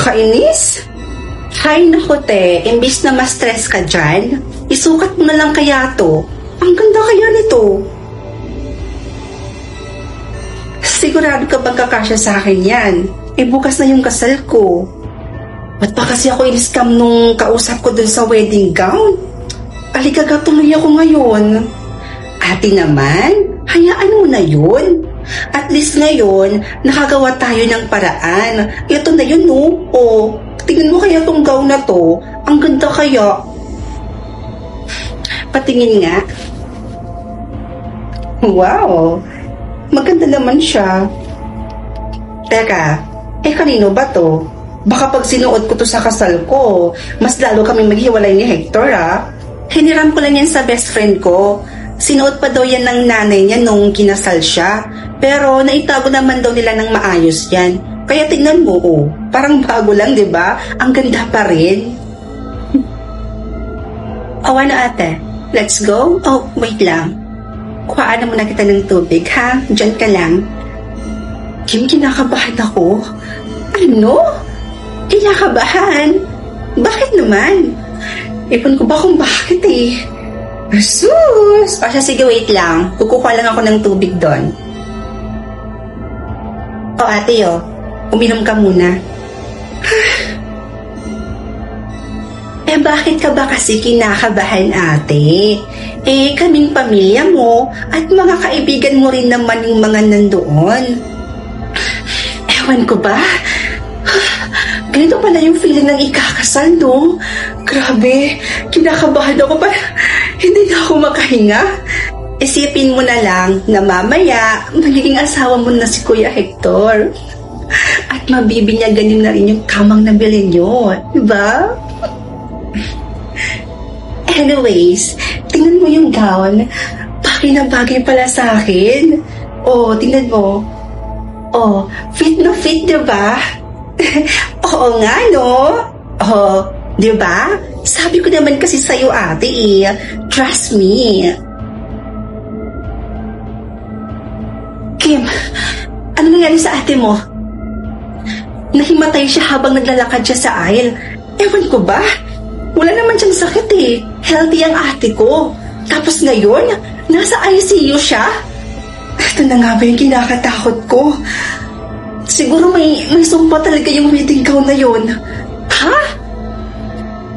Nakakainis. Hay nako te, imbis na ma-stress ka dyan, isukat mo na lang kaya to. Ang ganda kaya nito. Sigurado ka bang kakasya sa akin yan? Bukas na yung kasal ko. Ba't pa kasi ako in-scam nung kausap ko dun sa wedding gown? Aligaga tuloy ako ngayon. Ate naman, hayaan mo na yun. At least ngayon, nakagawa tayo ng paraan. Ito na yun, no? O, tingnan mo kaya tong gown na to. Ang ganda kaya. Patingin nga. Wow, maganda naman siya. Teka, kanino ba to? Baka pag sinuot ko to sa kasal ko, mas lalo kami maghiwalay ni Hector, ah. Hiniram ko lang yan sa best friend ko. Sinuot pa daw yan ng nanay niya nung kinasal siya. Pero naitago naman daw nila ng maayos yan. Kaya tignan mo, oh. Parang bago lang, di ba? Ang ganda pa rin. Oh, ano ate? Let's go? Oh, wait lang. Kuhaan na muna kita ng tubig, ha? Diyan ka lang. Kim, kinakabahan ako. Ano? Kinakabahan? Bakit naman? Ipon ko ba kung bakit eh? Sus! O siya, sige, wait lang. Kukuha lang ako ng tubig doon. O ate, uminom ka muna. Bakit ka ba kasi kinakabahan, ate? Kaming pamilya mo at mga kaibigan mo rin naman yung mga nandoon. Ewan ko ba? Ganito pala yung feeling ng ikakasal, no? Grabe, kinakabahan ako pa. Hindi na ako makahinga. Isipin mo na lang na mamaya magiging asawa mo na si Kuya Hector. At mabibinyagan na rin yung kamang nabili nyo, diba? Anyways, tingnan mo yung gown. Bagay na bagay pala sa akin. Oh, tingnan mo. Oh, fit na fit, diba? Oo nga, no? Oh, diba? Sabi ko naman kasi sa'yo, ate, trust me. Kim, ano nangyari sa ate mo? Nahimatay siya habang naglalakad siya sa aisle. Ewan ko ba? Wala naman siyang sakit eh. Healthy ang ate ko. Tapos ngayon, nasa ICU siya? Ito na nga ba yung kinakatakot ko? Siguro may sumpa talaga yung wedding gown na yun. Ha?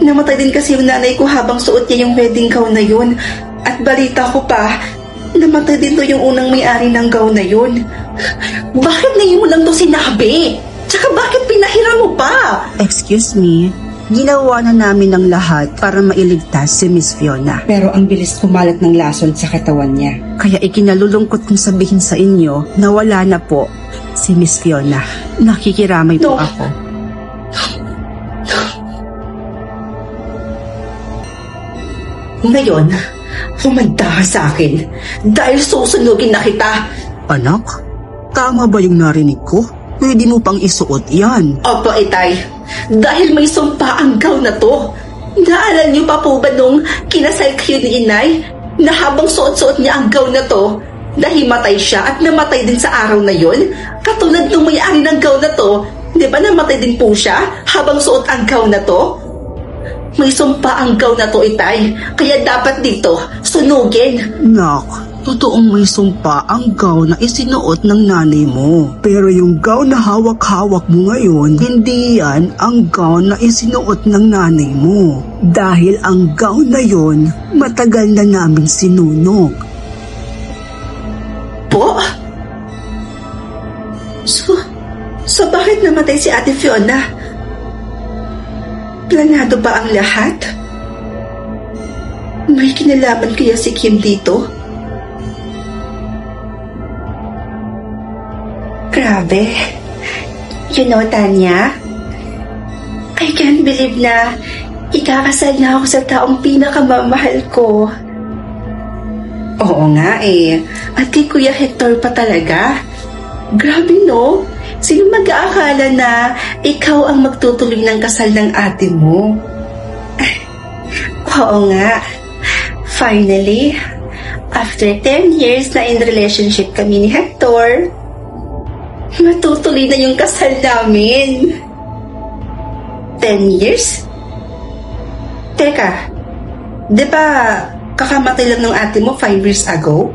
Namatay din kasi yung nanay ko habang suot niya yung wedding gown na yun. At balita ko pa, namatay din to yung unang may-ari ng gown na yun. Bakit ngayon mo lang to sinabi? Tsaka bakit pinahiram mo pa? Excuse me, ginawa na namin ang lahat para mailigtas si Miss Fiona. Pero ang bilis kumalat ng lason sa katawan niya. Kaya ikinalulungkot kong sabihin sa inyo na wala na po si Miss Fiona. Nakikiramay po ako. Ngayon, humanda ka sa akin dahil susunugin na kita. Anak, tama ba yung narinig ko? Pwede mo pang isuot yan. Opo, itay. Dahil may sumpa ang gown na to. Naalala niyo pa po ba nung kinasal kayo ni inay na habang suot-suot niya ang gown na to, nahimatay siya at namatay din sa araw na yun? Katulad nung may-ari ng gown na to, di ba namatay din po siya habang suot ang gown na to? May sumpa ang gown na to, itay. Kaya dapat dito, sunugin. Nak, totoong may sumpa ang gown na isinuot ng nanay mo. Pero yung gown na hawak-hawak mo ngayon, hindi yan ang gown na isinuot ng nanay mo. Dahil ang gown na yon, matagal na namin sinunog. Po? So bakit namatay si Ate Fiona? Planado ba ang lahat? May kinalaman kaya si Kim dito? Grabe. You know, Tanya, I can't believe na ikakasal na ako sa taong pinakamamahal ko. Oo nga At kay Kuya Hector pa talaga. Grabe, no? Sino mag-aakala na ikaw ang magtutuloy ng kasal ng ate mo? Oo nga. Finally, after 10 years na in relationship kami ni Hector, matutuloy na yung kasal namin. 10 years? Teka, di ba kakamatay lang ng ate mo 5 years ago?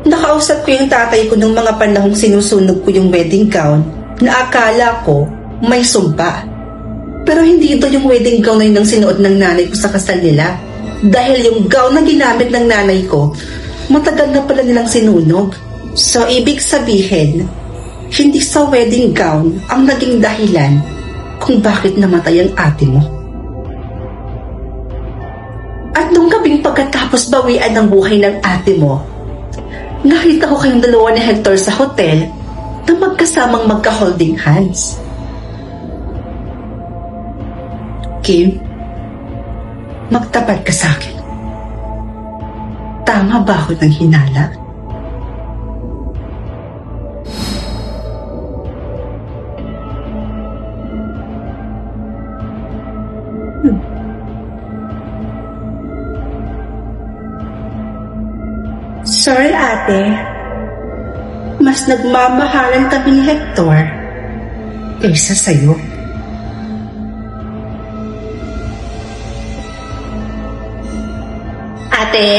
Nakausap ko yung tatay ko nung mga panahong sinusunog ko yung wedding gown na akala ko may sumpa. Pero hindi ito yung wedding gown na yun ang sinuot ng nanay ko sa kasal nila. Dahil yung gown na ginamit ng nanay ko, matagal na pala nilang sinunog. So, ibig sabihin, hindi sa wedding gown ang naging dahilan kung bakit namatay ang ate mo. At nung gabing pagkatapos bawian ng buhay ng ate mo, nakita ko kayong dalawa ni Hector sa hotel na magkasamang magka-holding hands. Kim, magtapat ka sa akin. Tama ba ako ng hinala? Sorry, ate. Mas nagmamahalan kami ni Hector kaysa sa'yo. Ate,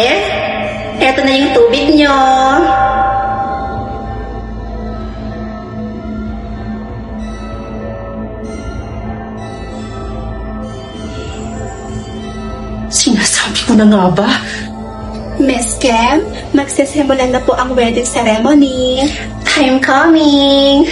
eto na yung tubig nyo. Sinasabi ko na nga ba? Miss Kim, magsisimula na po ang wedding ceremony. I'm coming!